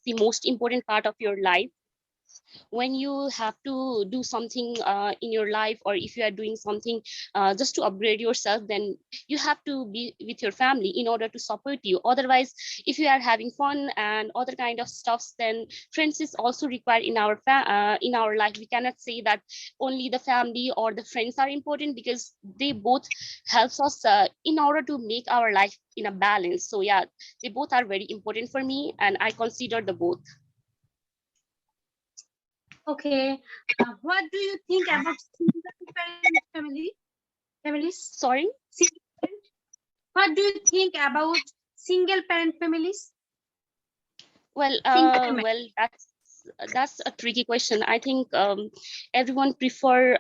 the most important part of your life. When you have to do something in your life, or if you are doing something just to upgrade yourself, then you have to be with your family in order to support you. Otherwise, if you are having fun and other kind of stuffs, then friends is also required in our life. We cannot say that only the family or the friends are important, because they both helps us in order to make our life in a balance. So yeah, they both are very important for me, and I consider the both. Okay. What do you think about single parent families? Sorry. What do you think about single parent families? Well, that's a tricky question. I think everyone prefer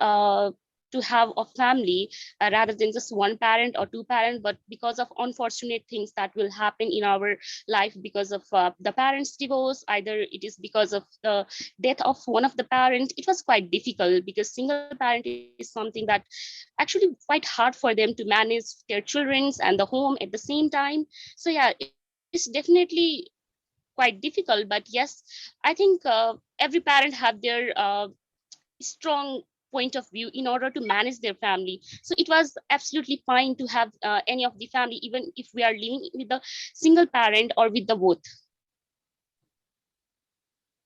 to have a family rather than just one parent or two parents. But because of unfortunate things that will happen in our life, because of the parents' divorce, either it is because of the death of one of the parents, it was quite difficult, because single parent is something that actually quite hard for them to manage their children's and the home at the same time. So yeah, it's definitely quite difficult. But yes, I think every parent have their strong point of view in order to manage their family. So it was absolutely fine to have any of the family, even if we are living with the single parent or with the both.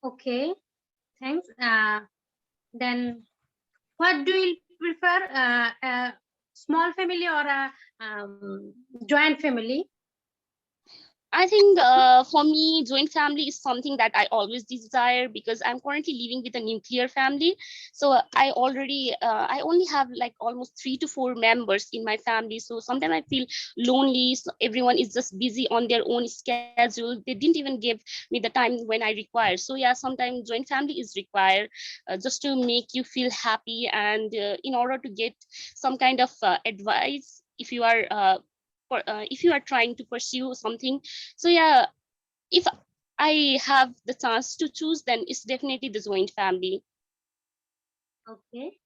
Okay, thanks. Then what do you prefer, a small family or a joint family? I think for me, joint family is something that I always desire, because I'm currently living with a nuclear family. So I only have like almost 3 to 4 members in my family. So sometimes I feel lonely. So everyone is just busy on their own schedule. They didn't even give me the time when I require. So yeah, sometimes joint family is required just to make you feel happy, and in order to get some kind of advice if you are trying to pursue something. So yeah, if I have the chance to choose, then it's definitely the joint family. Okay.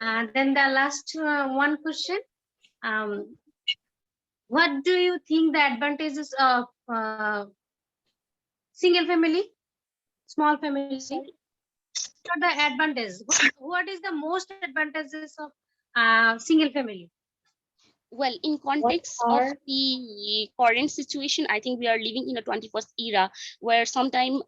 Then the last one question. Um, what do you think the advantages of single family, small family? Sorry. What are the advantages? What is the most advantages of single family? Well, in What context of are the current situation, I think we are living in a 21st era, where sometimes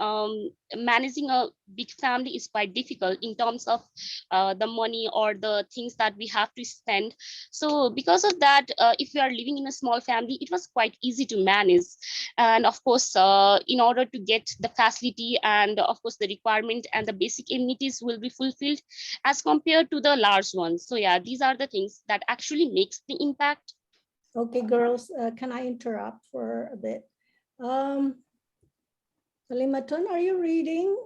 managing a big family is quite difficult in terms of the money or the things that we have to spend. So because of that, if we are living in a small family, it was quite easy to manage. And of course, in order to get the facility and of course the requirement and the basic amenities will be fulfilled as compared to the large ones. So yeah, these are the things that actually makes the impact. okay, girls? Can I interrupt for a bit? Talimaton, are you reading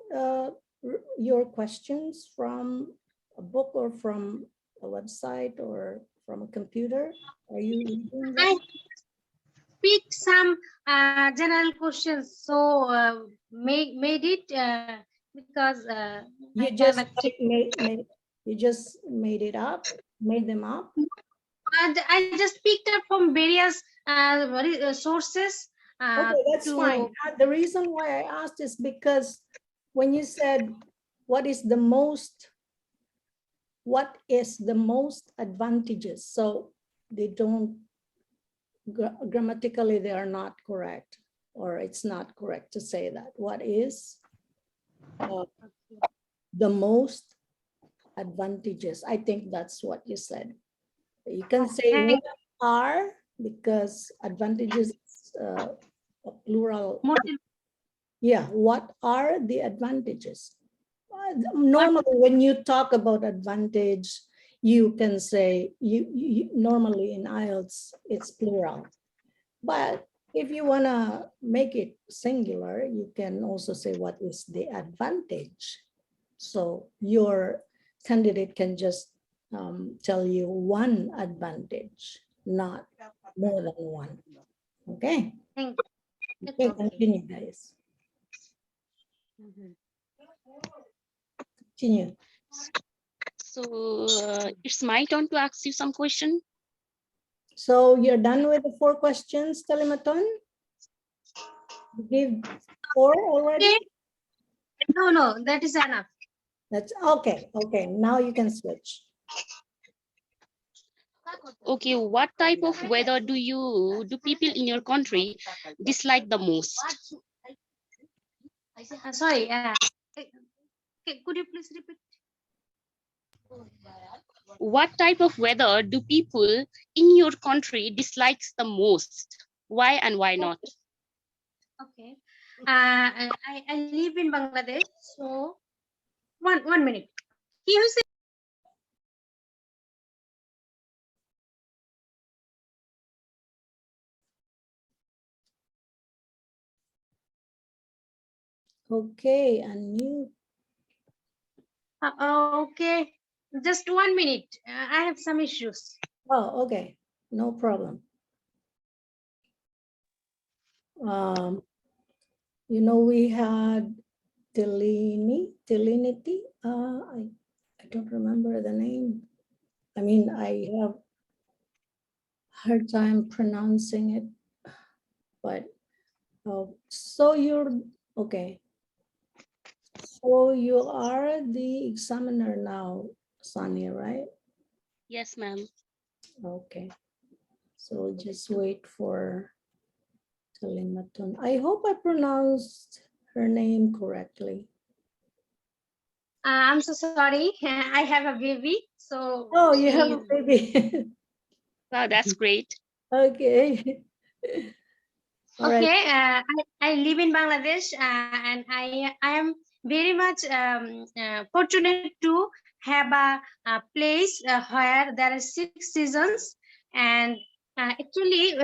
your questions from a book or from a website or from a computer? Are you reading I them? pick some general questions, so made it because I You have a just you just made them up. and I just picked up from various sources Okay, that's fine. to. The reason why I asked is because when you said what is the most advantageous, so they don't grammatically they are not correct, or it's not correct to say that. What is the most advantageous? I think that's what you said. You can say Thank what are, because advantages is a plural. more. Yeah, what are the advantages? Normally, when you talk about advantage, you can say, you normally in IELTS, it's plural. But if you want to make it singular, you can also say, what is the advantage? So your candidate can just tell you one advantage, not more than one. Okay? Thank you. Okay, Okay. continue, guys. Continue. So it's my turn to ask you some question. So you're done with the 4 questions, Talimaton? Give 4 already? Okay. No, that is enough. That's okay. Okay, now you can switch. Okay, what type of weather do people in your country dislike the most? Sorry. Could you please repeat? What type of weather do people in your country dislikes the most? Why and why not? Okay. I live in Bangladesh. So one minute. He who said Okay, unmute. okay. Just 1 minute. I have some issues. Oh, okay, no problem. You know, we had Telinity. I don't remember the name. I mean, I have hard time pronouncing it, but so you're okay. So you are the examiner now, Soni, right? Yes, ma'am. Okay. So just wait for Talimaton. I hope I pronounced her name correctly. I'm so sorry. I have a baby. So Oh, you have she a baby. Wow, that's great. Okay. All right. okay. I live in Bangladesh and I am very much fortunate to have a place where there are 6 seasons, and actually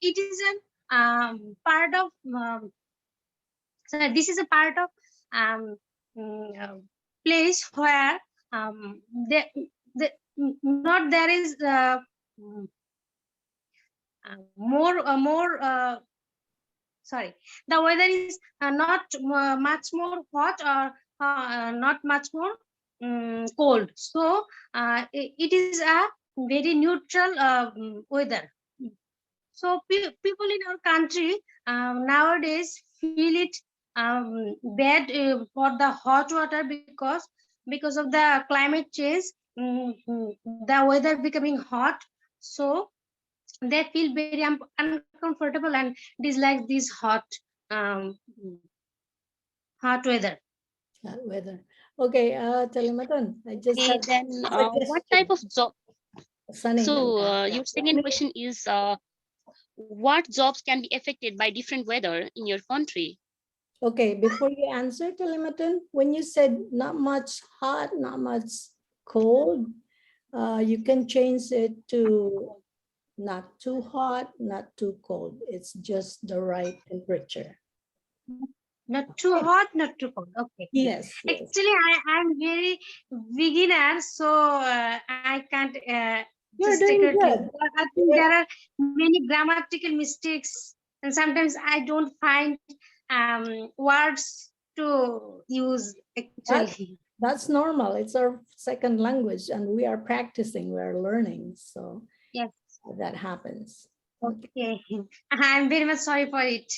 it is a part of so this is a part of um, place where the, not there is mm, more sorry, the weather is not much more hot or not much more cold, so it is a very neutral weather. So people in our country nowadays feel it bad for the hot water because of the climate change, the weather becoming hot. So they feel very uncomfortable and dislike this um, hot weather. Weather. Okay, Talimaton, I just Okay, have then a what type suggestion. of job? Sunny. So your second question is what jobs can be affected by different weather in your country? Okay, before you answer, Talimaton, when you said not much hot, not much cold, you can change it to not too hot, not too cold. It's just the right temperature. Not too hot, not too cold. Okay. Yes, yes. Actually, I'm very beginner, so I can't You're just doing accurately. good. I think there are many grammatical mistakes, and sometimes I don't find words to use That, actually. that's normal. It's our second language and we are practicing, we're learning. So Yes. that happens. Okay. Okay. I'm very much sorry for it.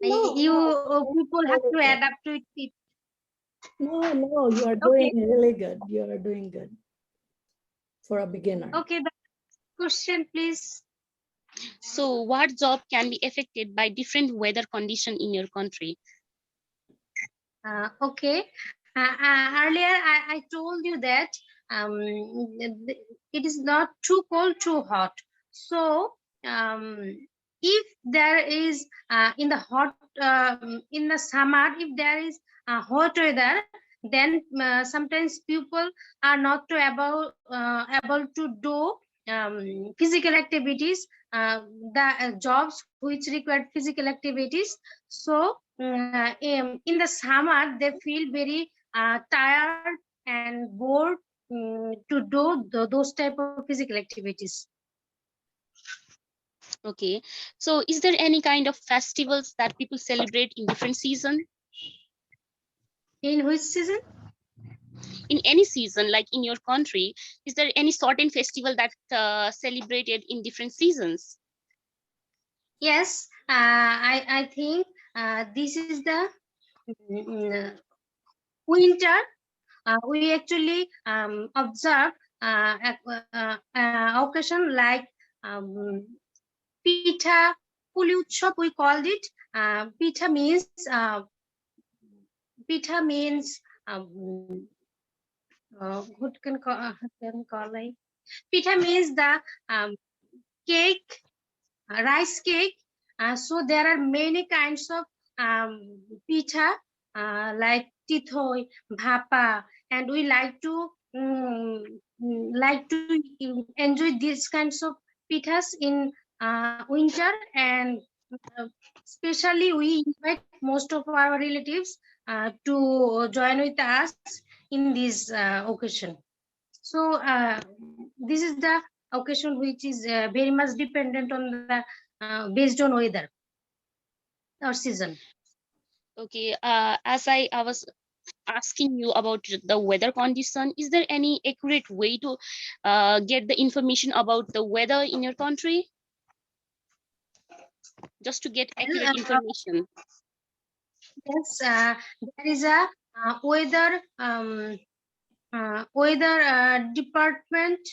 No, You no, people have to no, adapt to it. no, you are doing Okay. really good. You are doing good for a beginner. Okay. The question, please. So what job can be affected by different weather condition in your country? Okay. Earlier, I told you that it is not too cold, too hot. So, if there is in the in the summer, if there is hot weather, then sometimes people are not able to do physical activities, the jobs which require physical activities. So in the summer they feel very tired and bored to do those type of physical activities. Okay, so is there any kind of festivals that people celebrate in different season? In which season? In any season, like in your country, is there any certain festival that celebrated in different seasons? Yes, I think this is the winter. We actually observe occasion like Pitha Puli Utsav, we called it. Pitha means what can call like Pitha means the cake, rice cake. So there are many kinds of pitha like tithoi, bhapa, and we like to enjoy these kinds of pithas in winter, and especially we invite most of our relatives to join with us in this occasion. So this is the occasion which is very much dependent on the based on weather or season. Okay, as I was asking you about the weather condition, is there any accurate way to get the information about the weather in your country? Just to get accurate Well, information. yes, there is a weather department,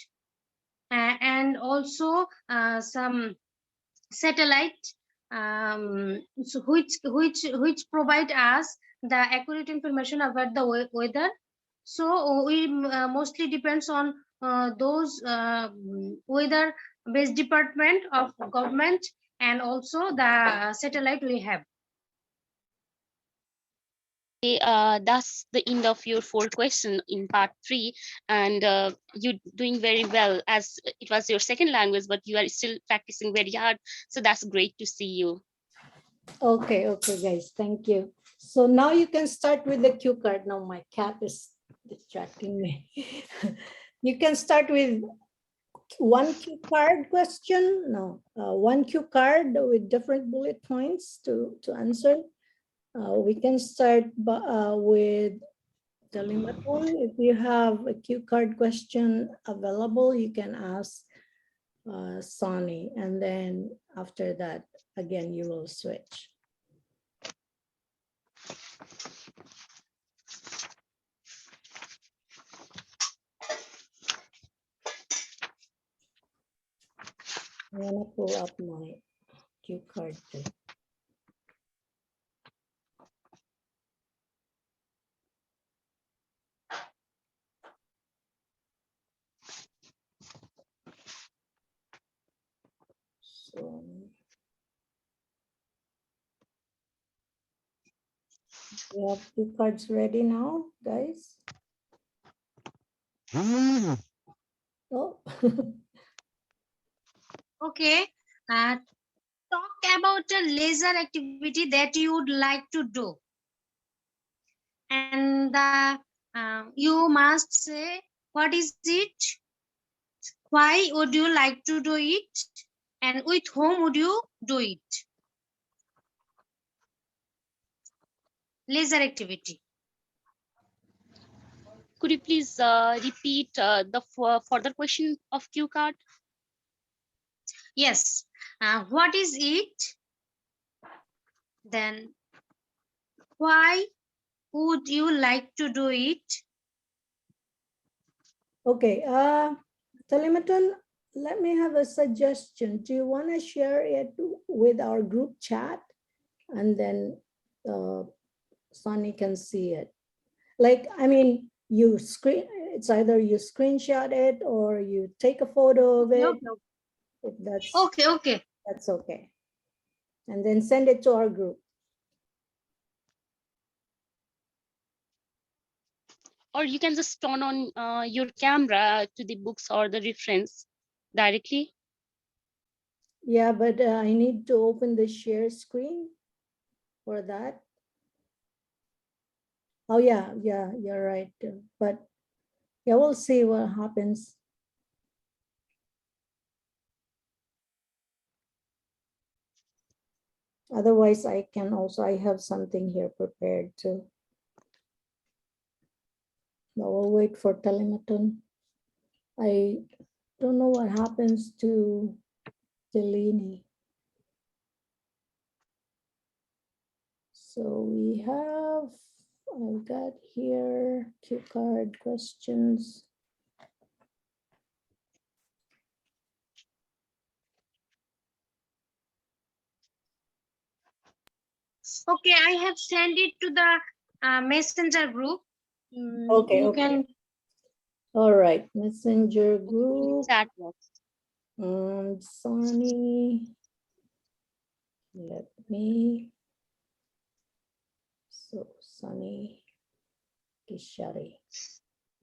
and also some satellite, which provide us the accurate information about the weather. So we mostly depends on those weather based department of government, and also the satellite we have. Okay, that's the end of your 4 question in part 3, and you're doing very well, as it was your second language, but you are still practicing very hard. So that's great to see you. Okay, guys, thank you. So now you can start with the cue card. Now my cat is distracting me. You can start with one cue card question. No, one cue card with different bullet points to answer. We can start with Talimaton. If you have a cue card question available, you can ask Soni, and then after that, again, you will switch. I'm gonna pull up my cue card too. So, we have cue cards ready now, guys. Oh, Okay. Talk about a leisure activity that you would like to do, and you must say what is it, why would you like to do it, and with whom would you do it. Leisure activity. Could you please repeat the further question of cue card? Yes. What is it? Then why would you like to do it? okay. Talimaton, let me have a suggestion. Do you want to share it with our group chat, and then Soni can see it? Like, I mean, it's either you screenshot it or you take a photo of it. No. If Okay. that's okay. And then send it to our group. Or you can just turn on your camera to the books or the reference directly. Yeah, but I need to open the share screen for that. Oh yeah, you're right. But yeah, we'll see what happens. Otherwise, I have something here prepared too. But we'll wait for Talimaton. I don't know what happens to Delini. So we have, I've got here cue card questions. Okay, I have sent it to the messenger group. Okay, You okay. can. All right, messenger group. Chat box. Soni. Let me. So Soni Kishari.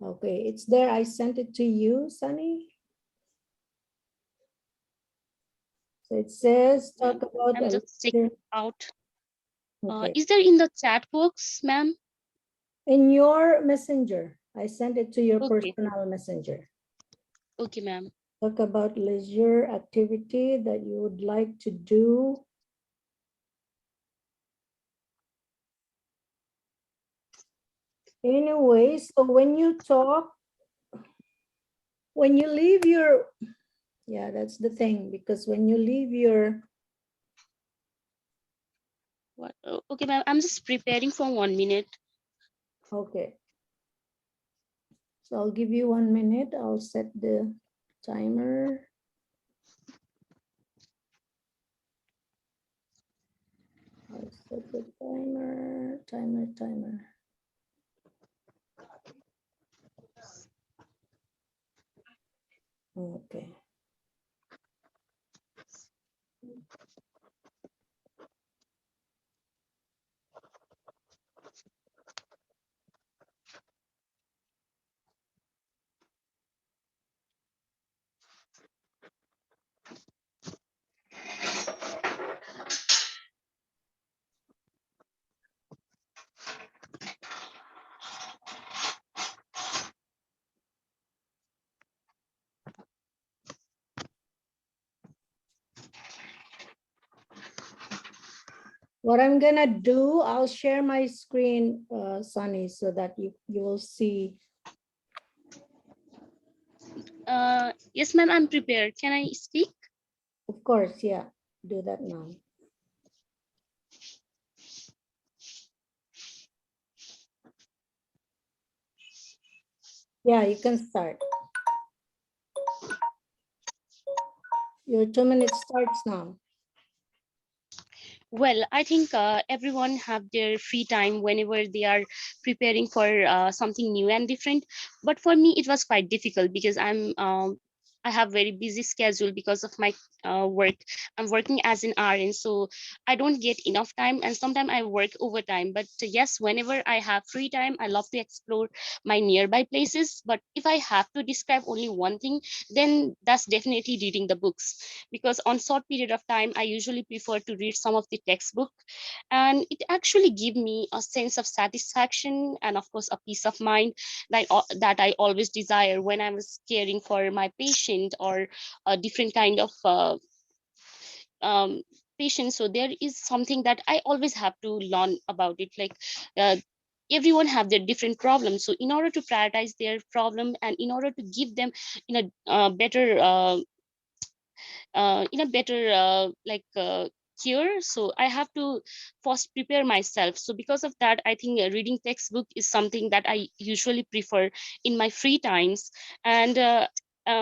Okay, it's there. I sent it to you, Sunny. So it says talk about I'm a just checking out. okay. Is there in the chat box, ma'am? In your messenger. I sent it to your Okay. personal messenger. Okay, ma'am. Talk about leisure activity that you would like to do. Anyway, so when you talk, when you leave your, yeah, that's the thing, because when you leave your, What? Okay, ma'am. I'm just preparing for 1 minute. okay. So I'll give you 1 minute. I'll set the timer. I'll set the timer. Okay. What I'm gonna do, I'll share my screen, Sunny, so that you will see. Yes, ma'am. I'm prepared. Can I speak? Of course, yeah, do that now. Yeah, you can start. Your 2 minutes starts now. Well, I think everyone have their free time whenever they are preparing for something new and different. But for me, it was quite difficult because I have very busy schedule because of my work. I'm working as an RN, so I don't get enough time, and sometimes I work overtime. But yes, whenever I have free time, I love to explore my nearby places. But if I have to describe only one thing, then that's definitely reading the books, because on short period of time I usually prefer to read some of the textbook, and it actually give me a sense of satisfaction and of course a peace of mind that I always desire when I was caring for my patient or a different kind of um, patient. So there is something that I always have to learn about it, like uh, everyone have their different problems, so in order to prioritize their problem and in order to give them in a better cure, so I have to first prepare myself. So because of that, I think reading textbook is something that I usually prefer in my free times. And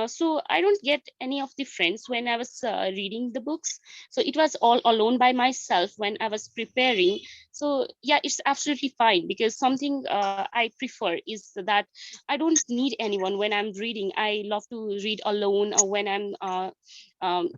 so I don't get any of the friends when I was reading the books, so it was all alone by myself when I was preparing. So yeah, it's absolutely fine, because something I prefer is that I don't need anyone when I'm reading. I love to read alone, or when I'm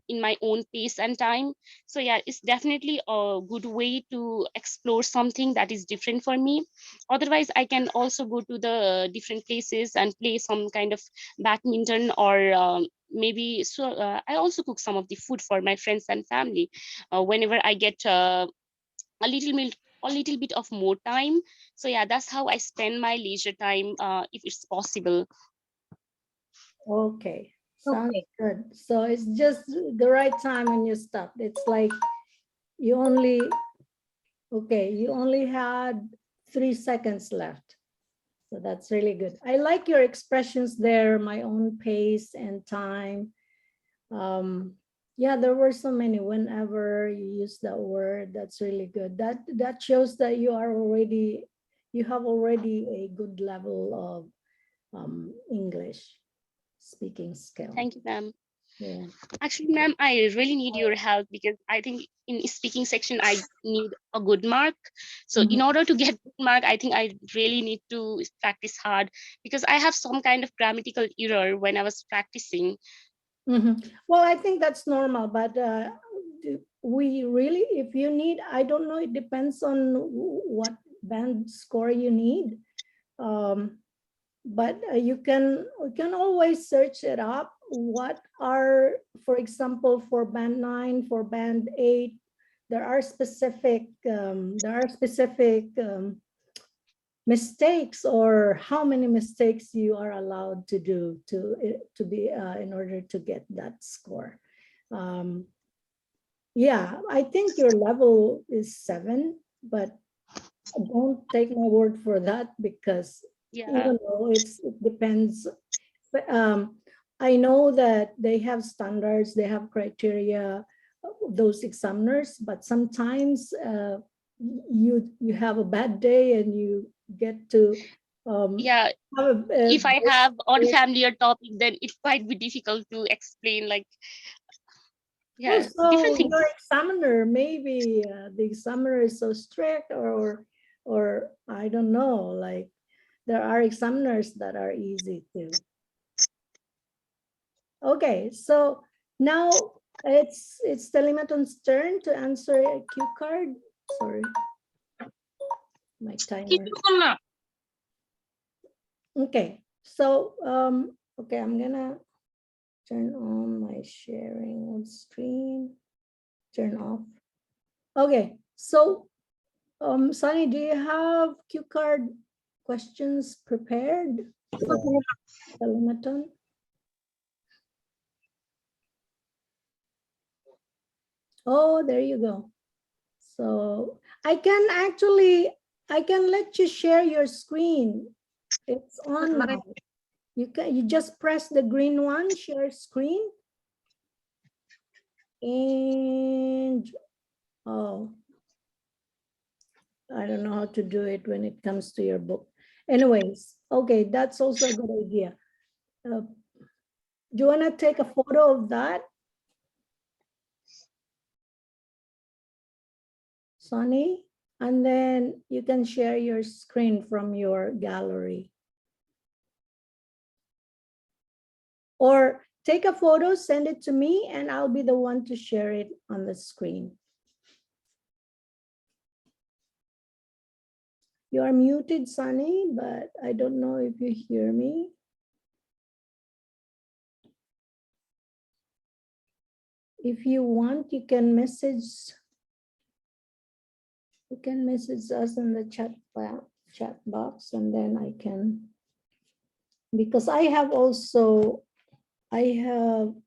in my own pace and time. So yeah, it's definitely a good way to explore something that is different for me. Otherwise, I can also go to the different places and play some kind of badminton, or maybe so I also cook some of the food for my friends and family whenever I get a little bit of more time. So yeah, that's how I spend my leisure time, if it's possible. Okay, sounds Okay. good. So it's just the right time when you stop. It's like you only, okay, you only had 3 seconds left. So that's really good. I like your expressions there, my own pace and time. Yeah, there were so many. Whenever you use that word, that's really good. That shows that you have already a good level of English speaking skill. Thank you, ma'am. Yeah. Actually, ma'am, I really need your help because I think in speaking section I need a good mark. So in Mhm. order to get good mark, I think I really need to practice hard because I have some kind of grammatical error when I was practicing. Well, I think that's normal, but we really, if you need, I don't know, it depends on what band score you need. But you can always search it up. What are, for example, for band 9, for band 8, there are specific mistakes, or how many mistakes you are allowed to do to be in order to get that score. Yeah, I think your level is 7, but don't take my word for that, because Yeah. even though it depends. But I know that they have standards, they have criteria, those examiners, but sometimes you have a bad day and you get to Yeah. have If I have unfamiliar topic, then it might be difficult to explain, like, oh, yeah, different so things. your examiner, maybe the examiner is so strict, or I don't know, like there are examiners that are easy too. Okay, so now it's Talimaton's turn to answer a cue card. Sorry, my timer. Okay, so okay, I'm gonna turn on my sharing of screen. Turn off. Okay, so Soni, do you have cue card questions prepared for Talimaton? Oh, there you go. So I can let you share your screen. It's on now. You just press the green one, share screen. And oh, I don't know how to do it when it comes to your book. Anyways, okay, that's also a good idea. Do you want to take a photo of that, Sonny? And then you can share your screen from your gallery. Or take a photo, send it to me, and I'll be the one to share it on the screen. You are muted, Sunny, but I don't know if you hear me. If you want, you can message us in the chat box, and then I can, because I have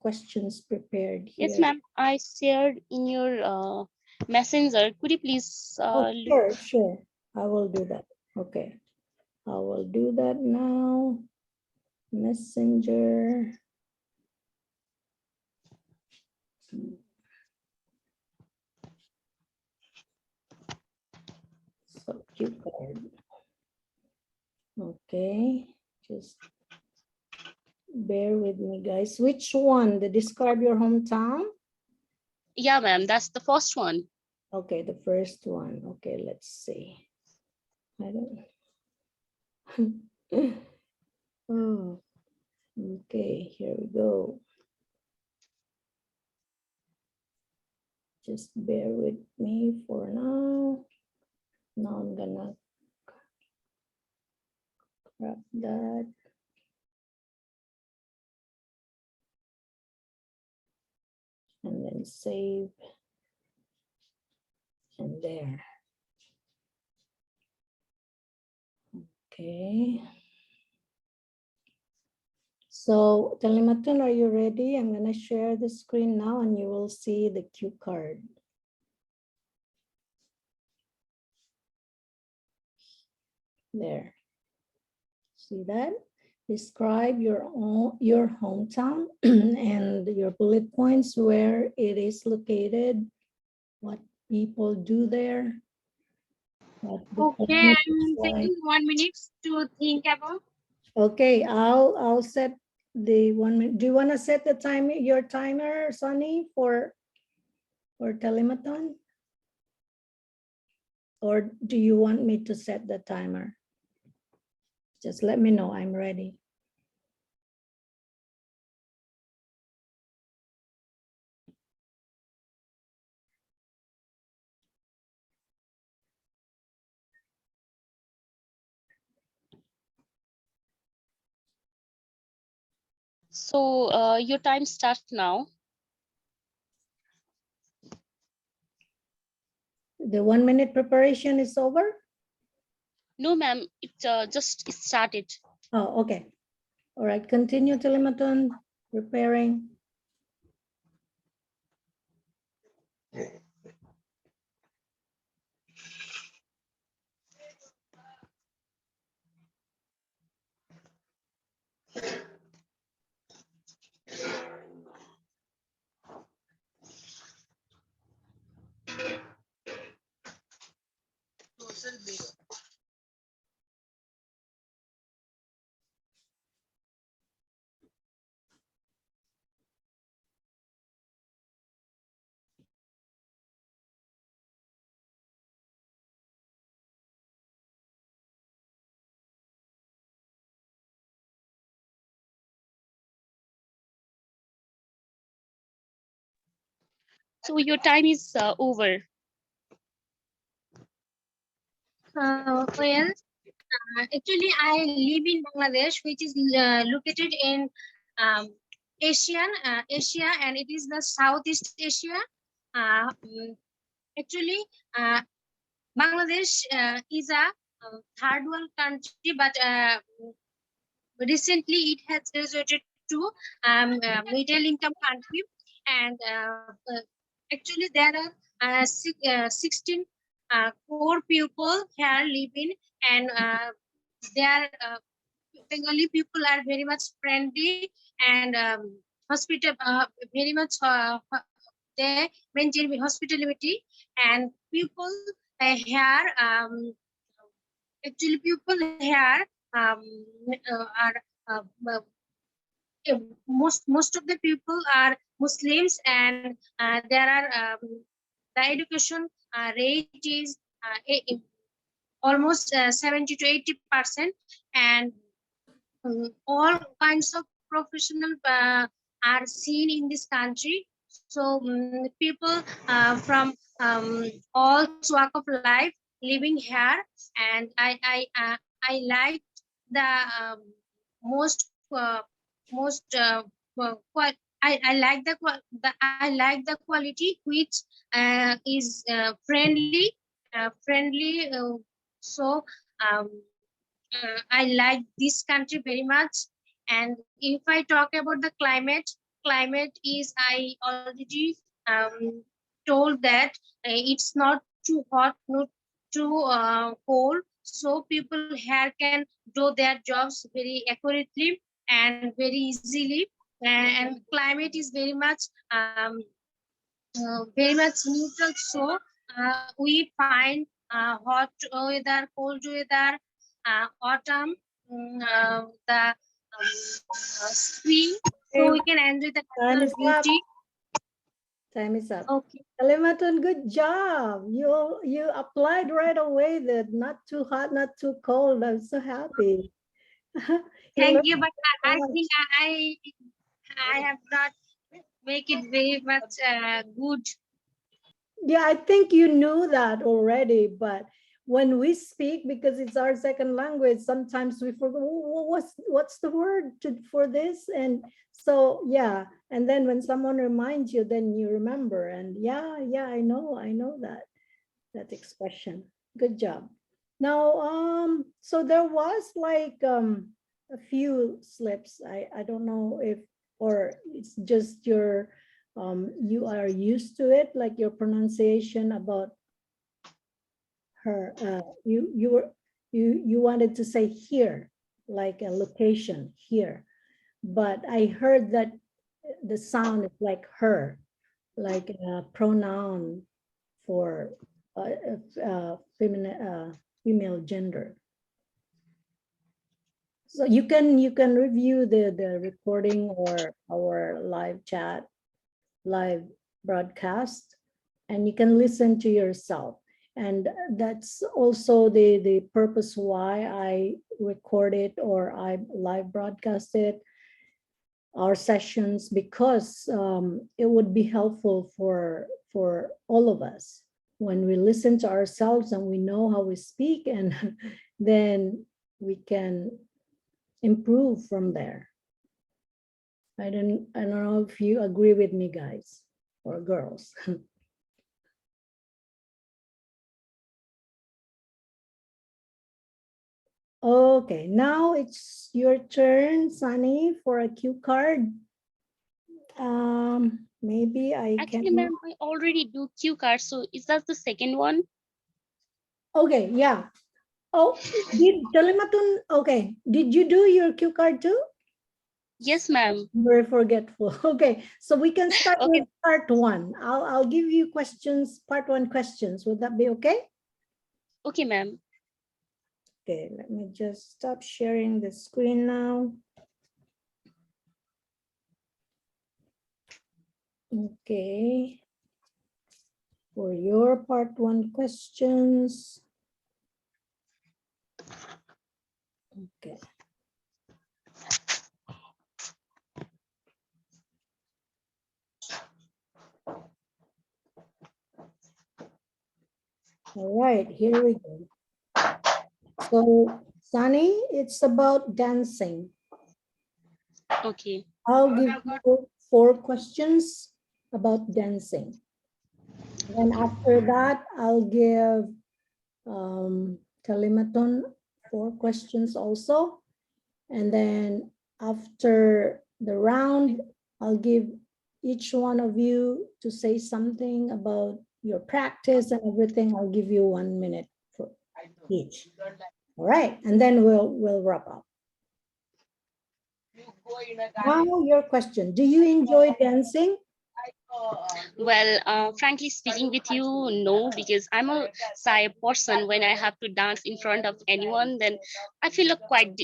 questions prepared Yes, here. ma'am. I shared in your messenger. Could you please Oh, look? sure. I will do that. Okay. I will do that now. Messenger. So cue card. Okay, just bear with me, guys. Which one? The describe your hometown? Yeah, ma'am. That's the first one. Okay, the first one. Okay, let's see. I don't. Oh, okay, here we go. Just bear with me for now. Now I'm gonna grab that. And then save. And there. Okay. So Talimaton, are you ready? I'm gonna share the screen now and you will see the cue card. There. See that? Describe your hometown and your bullet points, where it is located, what people do there, what the Okay, climate is I'm like. taking 1 minute to think about. Okay, I'll set the 1 minute. Do you want to set the timer, your timer, Soni, for Talimaton? Or do you want me to set the timer? Just let me know, I'm ready. So your time starts now. The 1 minute preparation is over? No, ma'am, it just started. Oh, okay. All right, continue, Talimaton, preparing. So your time is over. Well, actually, I live in Bangladesh, which is located in Asia, and it is the Southeast Asia. Actually, uh, Bangladesh is a third world country, but recently it has graduated to middle income country, and actually there are 16 core people here living, and their Bengali people are very much friendly and hospital, very much they maintain hospitality, and people here actually people here are most of the people are Muslims, and there are the education rate is almost 70 to 80%, and all kinds of professional are seen in this country. So people from all walk of life living here, and I like the most most I like I like the quality which is friendly. So um, I like this country very much. And if I talk about the climate is, I already told that it's not too hot, not too cold. So people here can do their jobs very accurately and very easily. And climate is very much neutral. So we find hot weather, cold weather, autumn, the spring. So Okay, we can enjoy the time natural is up. beauty. Time is up. Okay. Talimaton, good job. You applied right away that not too hot, not too cold. I'm so happy. You Thank learned you, but I fast. think I have not make it very much good. Yeah, I think you knew that already, but when we speak, because it's our second language, sometimes we forget what's the word for this, and so yeah, and then when someone reminds you, then you remember, and yeah, I know that expression. Good job. Now, so there was like a few slips. I don't know if, or it's just your you are used to it, like your pronunciation about her. You wanted to say here, like a location here, but I heard that the sound is like her, like a pronoun for female gender. So you can review the recording or our live chat, live broadcast, and you can listen to yourself. And that's also the purpose why I record it or I live broadcast it, our sessions, because it would be helpful for all of us when we listen to ourselves and we know how we speak, and then we can improve from there. I don't know if you agree with me, guys or girls. Okay, now it's your turn, Sunny, for a cue card. Maybe I Actually, can. ma'am, I already do cue cards. So is that the second one? Okay, yeah. Oh, did Talimaton, okay. Did you do your cue card too? Yes, ma'am. Very forgetful. Okay, so we can start Okay. with part one. I'll give you questions, part one questions. Would that be okay? Okay, ma'am. Okay, let me just stop sharing the screen now. Okay. For your part one questions. Okay. All right, here we go. So, Sunny, it's about dancing. Okay. I'll give you 4 questions about dancing. And after that, I'll give Talimaton 4 questions also. And then after the round, I'll give each one of you to say something about your practice and everything. I'll give you 1 minute for each. All right, and then we'll wrap up. Now your question, do you enjoy dancing? Well, frankly speaking with you, no, because I'm a shy person. When I have to dance in front of anyone, then I feel quite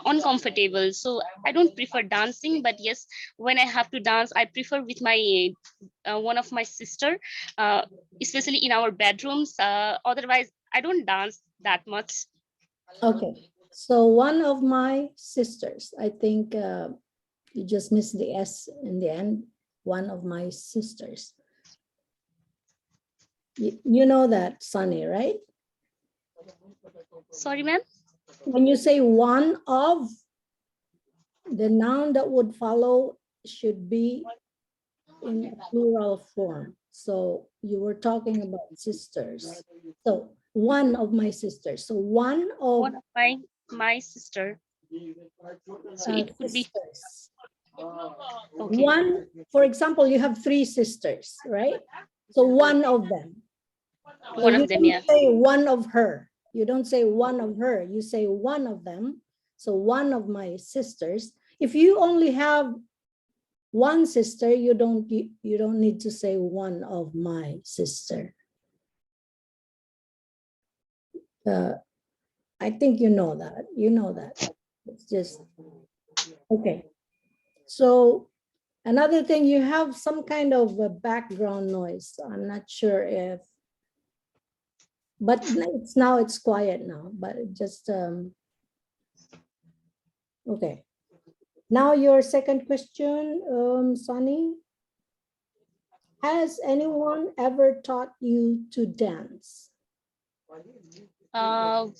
uncomfortable. So I don't prefer dancing. But yes, when I have to dance, I prefer with my one of my sister, uh, especially in our bedrooms. Otherwise, I don't dance that much. Okay, so one of my sisters, I think you just missed the S in the end, one of my sisters. You know that, Sunny, right? Sorry, ma'am. When you say one of, the noun that would follow should be in a plural form. So you were talking about sisters. So one of my sisters. So one of One of my sister. So it could be sisters. okay. One, for example, you have 3 sisters, right? So one of them. So One you of them, don't yeah. say one of her. You don't say one of her. You say one of them. So one of my sisters. If you only have one sister, you don't need to say one of my sister. I think you know that. You know that. It's just okay. So another thing, you have some kind of a background noise. I'm not sure if, but it's quiet now, but it just okay. Now your second question, Sunny. Has anyone ever taught you to dance? Well,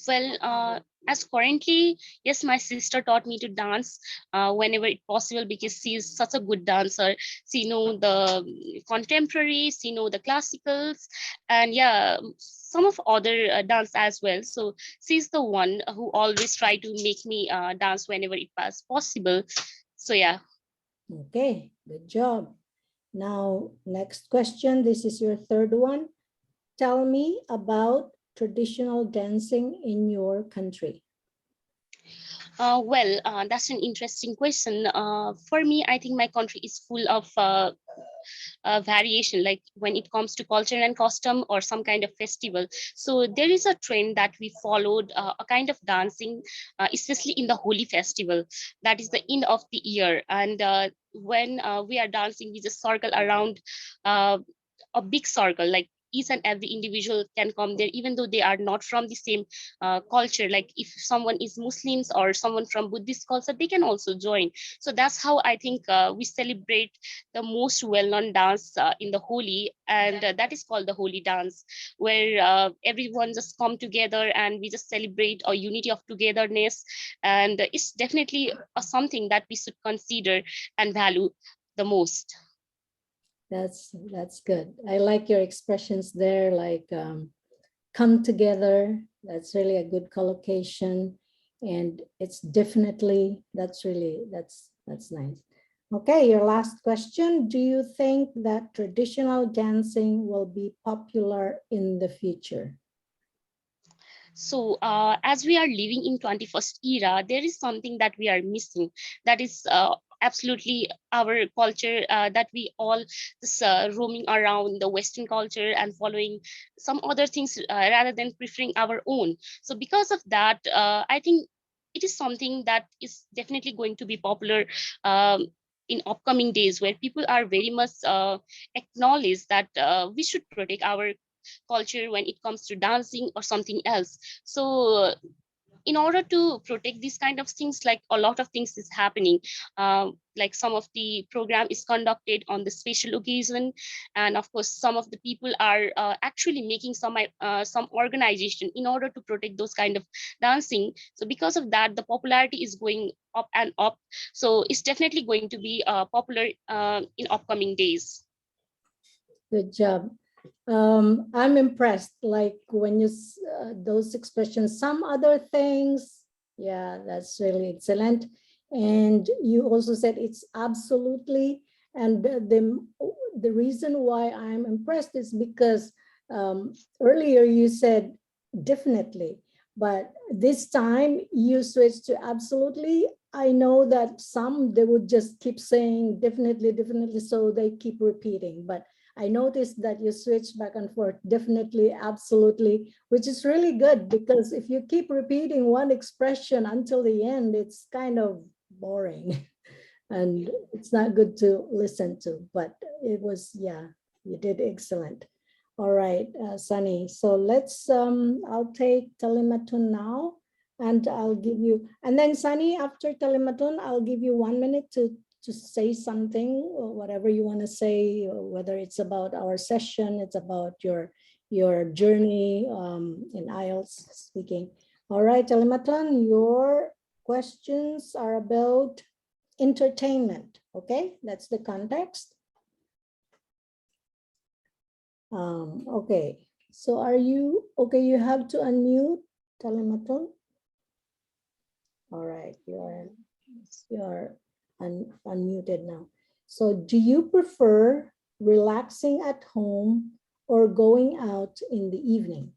as currently, yes, my sister taught me to dance whenever it possible because she is such a good dancer. She know the contemporary, she know the classicals, and yeah, some of other dance as well. So she's the one who always try to make me dance whenever it was possible. So yeah. Okay, good job. Now, next question. This is your third one. Tell me about traditional dancing in your country. That's an interesting question. For me, I think my country is full of variation, like when it comes to culture and custom or some kind of festival. So there is a trend that we followed, a kind of dancing, especially in the Holi festival. That is the end of the year. And when we are dancing, we just circle around uh, a big circle, like each and every individual can come there even though they are not from the same culture. Like if someone is Muslims or someone from Buddhist culture, they can also join. So that's how I think we celebrate the most well-known dance in the Holi, and that is called the Holi dance, where everyone just come together and we just celebrate a unity of togetherness. And it's definitely something that we should consider and value the most. That's good. I like your expressions there, like come together. That's really a good collocation, and it's definitely that's nice. Okay, your last question. Do you think that traditional dancing will be popular in the future? So as we are living in 21st era, there is something that we are missing. That is absolutely our culture, that we all just roaming around the Western culture and following some other things rather than preferring our own. So because of that, I think it is something that is definitely going to be popular in upcoming days, where people are very much acknowledge that we should protect our culture when it comes to dancing or something else. So in order to protect these kind of things, like a lot of things is happening, like some of the program is conducted on the special occasion, and of course some of the people are actually making some organization in order to protect those kind of dancing. So because of that, the popularity is going up and up. So it's definitely going to be popular in upcoming days. Good job. I'm impressed, like when you, those expressions, some other things, yeah, that's really excellent. And you also said it's absolutely, and the reason why I'm impressed is because earlier you said definitely, but this time you switched to absolutely. I know that some, they would just keep saying definitely, definitely, so they keep repeating, but I noticed that you switch back and forth, definitely, absolutely, which is really good, because if you keep repeating one expression until the end, it's kind of boring and it's not good to listen to, but it was, yeah, you did excellent. All right, Soni, so let's, I'll take Talimaton now, and I'll give you, and then Soni, after Talimaton, I'll give you 1 minute to say something, or whatever you want to say, whether it's about our session, it's about your journey in IELTS speaking. All right, Talimaton, your questions are about entertainment. Okay, that's the context. Okay, so are you okay? You have to unmute, Talimaton. All right, you're unmuted now. So do you prefer relaxing at home or going out in the evening?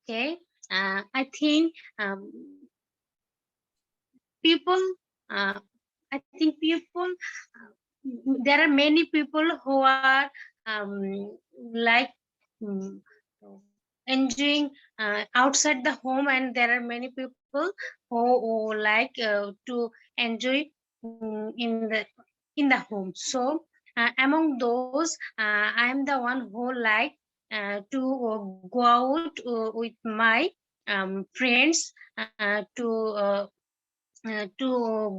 Okay, I think people, I think people, there are many people who are like um, enjoying outside the home, and there are many people who like to enjoy in the home. So among those, I am the one who like to go out with my friends to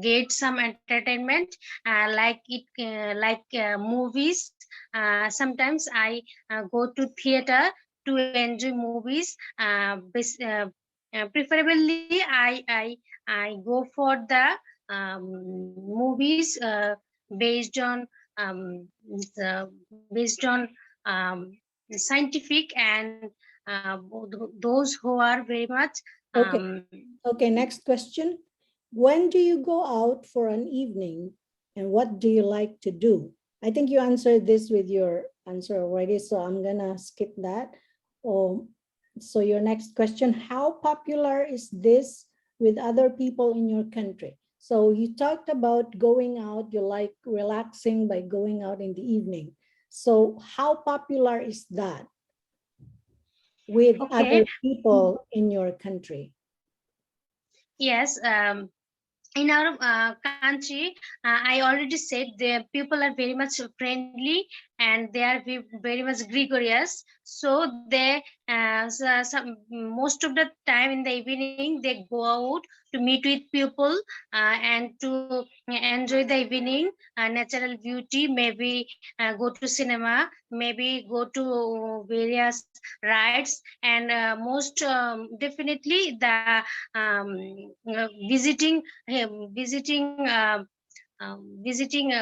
get some entertainment, like movies. Sometimes I go to theater to enjoy movies. Preferably, I go for the movies based on based on scientific, and those who are very much Okay, okay, next question. When do you go out for an evening and what do you like to do? I think you answered this with your answer already, so I'm gonna skip that. So your next question, how popular is this with other people in your country. So you talked about going out, you like relaxing by going out in the evening. So how popular is that with Okay. other people in your country? Yes. In our country, I already said the people are very much friendly and they are very much gregarious. So they most of the time in the evening they go out to meet with people and to enjoy the evening natural beauty. Maybe go to cinema, maybe go to various rides, and most definitely the visiting visiting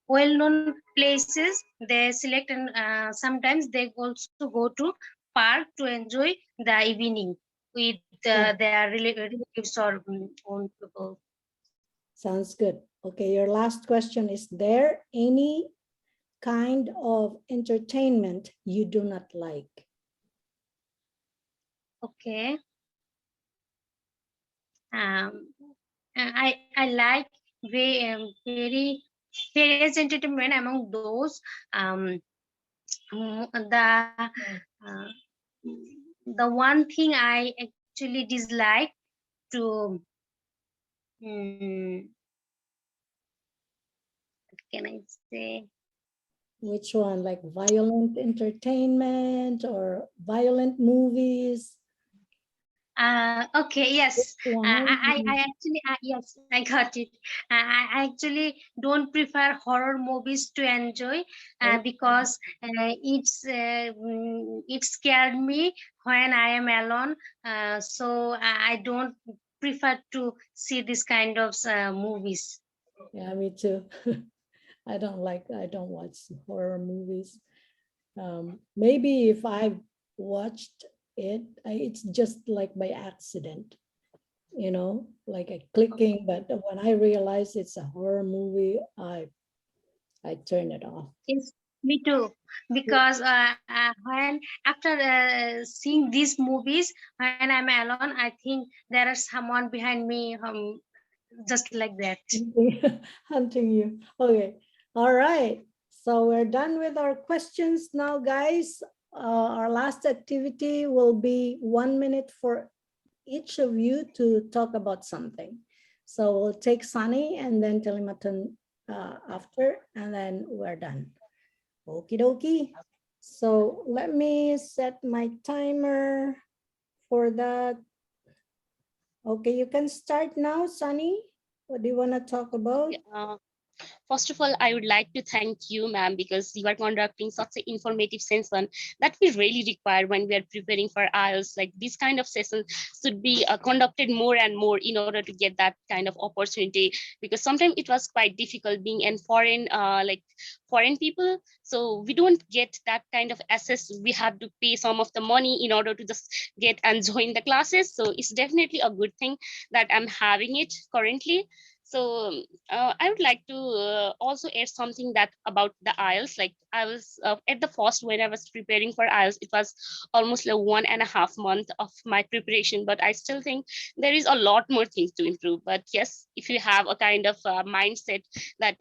well-known places they select, and sometimes they also go to park to enjoy the evening with Yeah, their relatives or own people. sounds good. Okay, your last question, is there any kind of entertainment you do not like? Okay. um, I like very various entertainment. Among those, the the one thing I actually dislike to, what can I say? Which one, like violent entertainment or violent movies? Okay, yes. Which one? I actually, yes, I got it. I actually don't prefer horror movies to enjoy because it scared me when I am alone. So I don't prefer to see this kind of movies. Yeah, me too. I don't watch horror movies. Maybe if I've watched it, it's just like by accident, like a clicking. But when I realize it's a horror movie, I turn it off. Yes, me too. Because when after seeing these movies, when I'm alone, I think there is someone behind me, just like that. Hunting you. Okay. All right. So we're done with our questions now, guys. Our last activity will be 1 minute for each of you to talk about something. So we'll take Soni and then Talimaton after, and then we're done. Okie dokie. So let me set my timer for that. Okay, you can start now, Sunny. What do you want to talk about? Yeah. First of all, I would like to thank you, ma'am, because you are conducting such an informative session that we really require when we are preparing for IELTS. Like this kind of sessions should be conducted more and more in order to get that kind of opportunity. Because sometimes it was quite difficult being in foreign, like foreign people. So we don't get that kind of access. We have to pay some of the money in order to just get and join the classes. So it's definitely a good thing that I'm having it currently. So I would like to also add something that about the IELTS. Like I was at the first when I was preparing for IELTS, it was almost like 1.5 months of my preparation. But I still think there is a lot more things to improve. But yes, if you have a kind of mindset that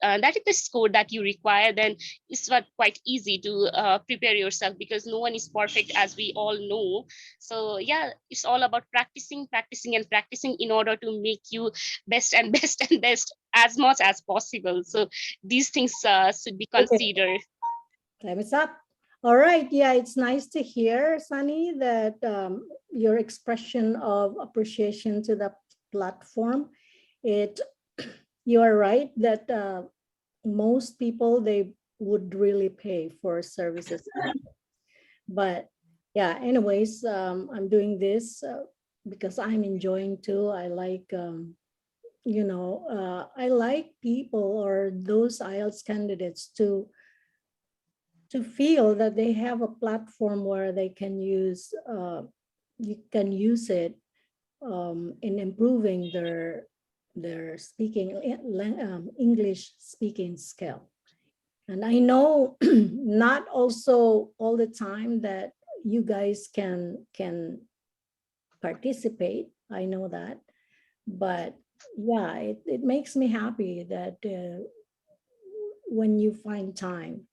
that is the score that you require, then it's not quite easy to prepare yourself because no one is perfect, as we all know. So yeah, it's all about practicing, practicing, and practicing in order to make you best and best and best as much as possible. So these things should be Okay, considered. time is up. All right. Yeah, it's nice to hear, Sunny, that your expression of appreciation to the platform. It, you are right that most people, they would really pay for services. But yeah, anyways, I'm doing this because I'm enjoying too. I like, I like people or those IELTS candidates to feel that they have a platform where they can use, you can use it in improving their speaking English speaking skill. And I know not also all the time that you guys can participate, I know that. But yeah, it makes me happy that when you find time.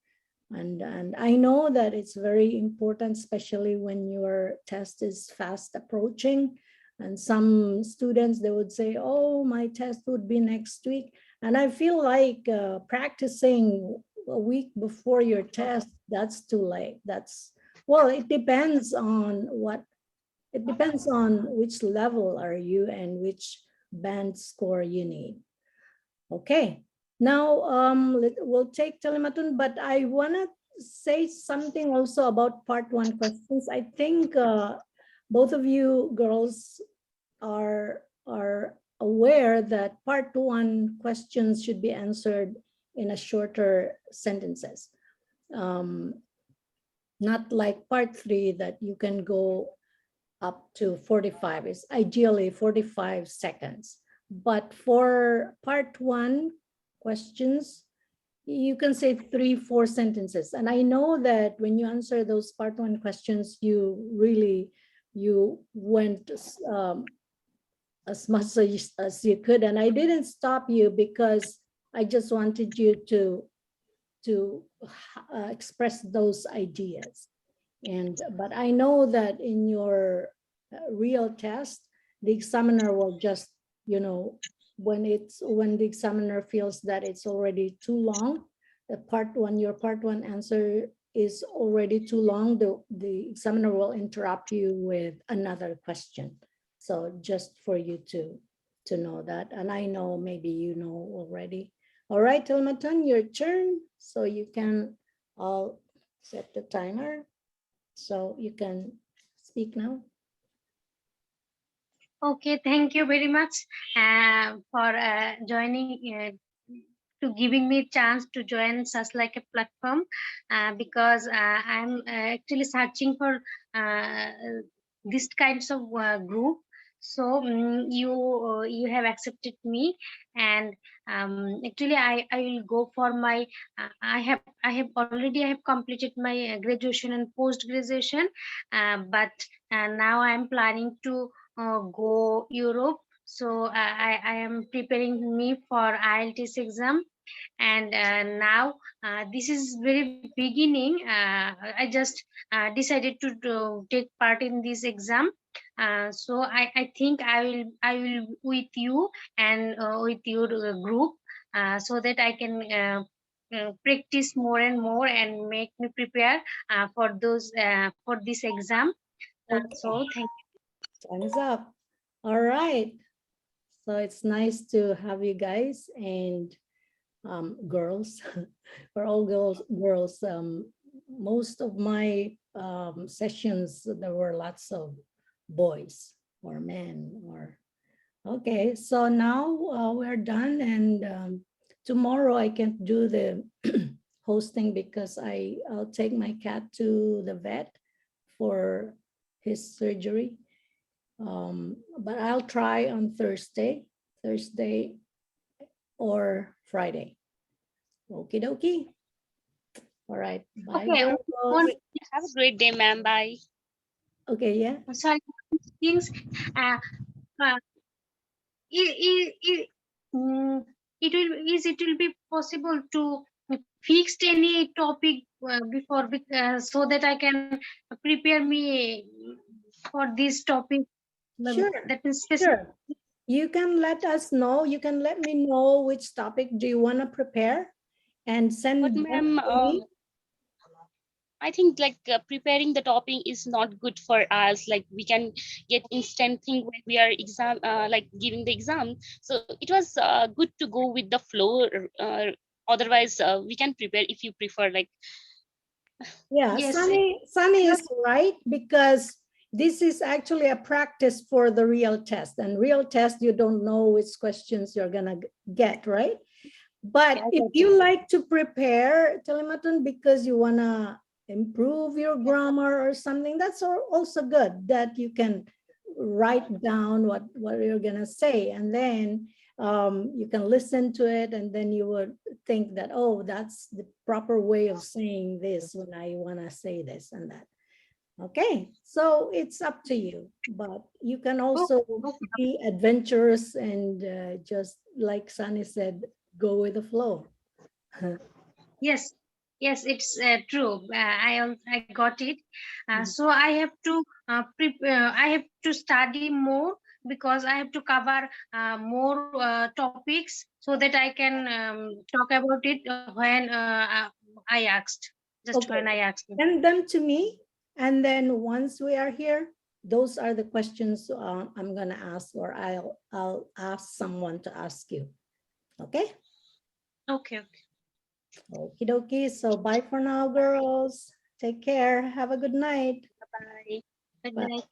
And I know that it's very important, especially when your test is fast approaching. And some students, they would say, oh, my test would be next week. And I feel like practicing a week before your test, that's too late. Well, it depends on which level are you and which band score you need. Okay, now we'll take Talimaton, but I want to say something also about part one questions. I think both of you girls are aware that part one questions should be answered in a shorter sentences. Not like part three that you can go up to 45, is ideally 45 seconds. But for part one questions, you can say 3-4 sentences. And I know that when you answer those part one questions, you went as much as you could. And I didn't stop you because I just wanted you to express those ideas. But I know that in your real test, the examiner will just, when the examiner feels that it's already too long, your part one answer is already too long, the examiner will interrupt you with another question. So just for you to know that, and I know maybe you know already. All right, Talimaton, your turn. So you can, I'll set the timer. So you can speak now. Okay, thank you very much for joining, to giving me chance to join such like a platform, because I'm actually searching for uh, this kinds of group. So you have accepted me, and actually I will go for my I have completed my graduation and post graduation, but now I'm planning to go Europe. So I am preparing me for IELTS exam, and now this is very beginning. I just decided to take part in this exam. So I think I will with you and with your group, so that I can practice more and more and make me prepare for this exam. Okay, So thank time is up. All right. So it's nice to have you guys and girls. We're all girls. Most of my sessions, there were lots of boys or men or okay. So now we're done, and tomorrow I can't do the hosting because I'll take my cat to the vet for his surgery. But I'll try on Thursday or Friday. Okie dokie. All right. you. Bye, Okay, one girls. Have a great day, ma'am. Bye. Okay, yeah. sorry things. Uh, uh, it, it will be possible to fix any topic before, so that I can prepare me for this topic. Sure, That is specific. sure. You can let us know. You can let me know which topic do you want to prepare and But send them ma'am, to me. I think like preparing the topping is not good for us. Like we can get instant thing when we are exam, like giving the exam. So it was good to go with the flow. Otherwise, we can prepare if you prefer. Like Yeah, Yes, Sunny is right because this is actually a practice for the real test. And real test, you don't know which questions you're gonna get, right? But yeah, I if got you it. like to prepare Talimaton because you wanna improve your grammar or something, that's also good that you can write down what you're gonna say, and then you can listen to it, and then you would think that, oh, that's the proper way of saying this when I wanna say this and that. Okay, so it's up to you, but you can also Okay. be adventurous and just like Sunny said, go with the flow. Yes, yes, it's true. I got it. Mhm. So I have to I have to study more because I have to cover more topics so that I can talk about it when I asked, just when I Okay, asked him. send them to me. And then once we are here, those are the questions I'm gonna ask, or I'll ask someone to ask you. Okay? Okay, okay. Okie dokie. So bye for now, girls. Take care. Have a good night. Bye. Good Bye. night.